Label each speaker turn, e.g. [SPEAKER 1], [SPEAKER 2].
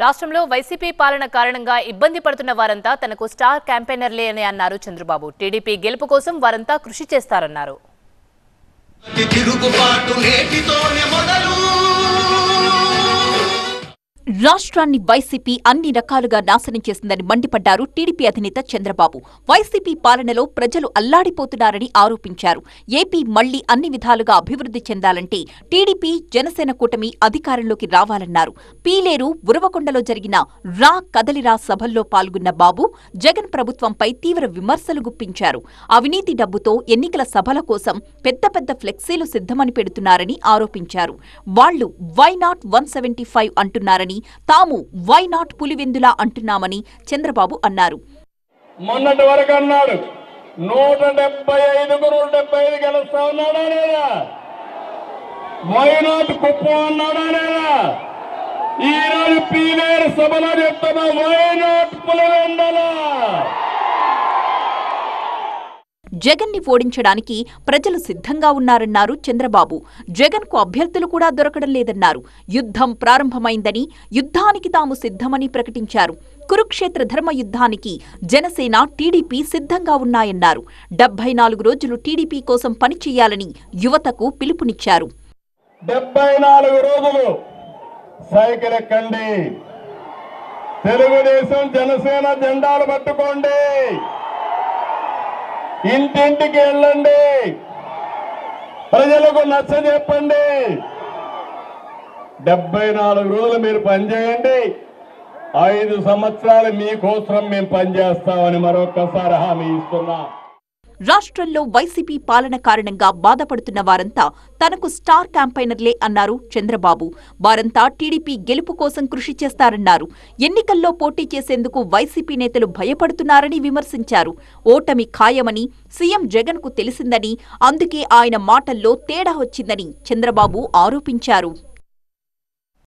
[SPEAKER 1] రాష్ట్రంలో వైసీపీ పాలన కారణంగా ఇబ్బంది పడుతున్న వారంతా తనకు స్టార్ క్యాంపెయినర్లే అని అన్నారు చంద్రబాబు. టీడీపీ గెలుపు కోసం వారంతా కృషి చేస్తారన్నారు.
[SPEAKER 2] రాష్ట్రాన్ని వైసీపీ అన్ని రకాలుగా నాశనం చేసిందని మండిపడ్డారు టీడీపీ అధినేత చంద్రబాబు. వైసీపీ పాలనలో ప్రజలు అల్లాడిపోతున్నారని ఆరోపించారు. ఏపీ మళ్లీ అన్ని విధాలుగా అభివృద్ధి చెందాలంటే టీడీపీ జనసేన కూటమి అధికారంలోకి రావాలన్నారు. పీలేరు, ఉరవకొండలో జరిగిన రా కదలిరా సభల్లో పాల్గొన్న బాబు జగన్ ప్రభుత్వంపై తీవ్ర విమర్శలు గుప్పించారు. అవినీతి డబ్బుతో ఎన్నికల సభల కోసం పెద్ద పెద్ద ఫ్లెక్సీలు సిద్ధమని పెడుతున్నారని ఆరోపించారు. వాళ్లు వై నాట్ 175 అంటున్నారని, తాము వై నాట్ పులివెందులా అంటున్నామని చంద్రబాబు అన్నారు.
[SPEAKER 3] మొన్నటి వరకు అన్నాడు 175కు 175 గెలుస్తా ఉన్నాడా లేదా? వై నాట్ కుప్పం అన్నాడా లేదా? ఈరోజు పీలేరు సభలో చెప్తున్నా వై నాట్ పులివెందులా.
[SPEAKER 2] జగన్ ని ఓడించడానికి ప్రజలు సిద్ధంగా ఉన్నారన్నారు చంద్రబాబు. జగన్ కు అభ్యర్థులు కూడా దొరకడం లేదన్నారు. యుద్ధం ప్రారంభమైందని, యుద్ధానికి తాము సిద్ధమని ప్రకటించారు. కురుక్షేత్ర ధర్మ యుద్ధానికి జనసేన, టీడీపీ సిద్ధంగా ఉన్నాయన్నారు. 74 రోజులు టీడీపీ కోసం పనిచేయాలని యువతకు పిలుపునిచ్చారు.
[SPEAKER 3] 74 రోజులు సైకిల్ ఎక్కండి, తెలుగుదేశం జనసేన జెండాలు పట్టుకోండి, ఇంటింటికి వెళ్ళండి, ప్రజలకు నచ్చజెప్పండి. 74 రోజులు మీరు పనిచేయండి, 5 సంవత్సరాలు మీకోసం మేము పనిచేస్తామని మరొకసారి హామీ ఇస్తున్నా.
[SPEAKER 2] రాష్ట్రంలో వైసీపీ పాలన కారణంగా బాధపడుతున్న వారంతా తనకు స్టార్ క్యాంపెయినర్లే అన్నారు చంద్రబాబు. వారంతా టీడీపీ గెలుపు కోసం కృషి చేస్తారన్నారు. ఎన్నికల్లో పోటీ చేసేందుకు వైసీపీ నేతలు భయపడుతున్నారని విమర్శించారు. ఓటమి ఖాయమని సీఎం జగన్ కు తెలిసిందని, అందుకే ఆయన మాటల్లో తేడా వచ్చిందని చంద్రబాబు ఆరోపించారు.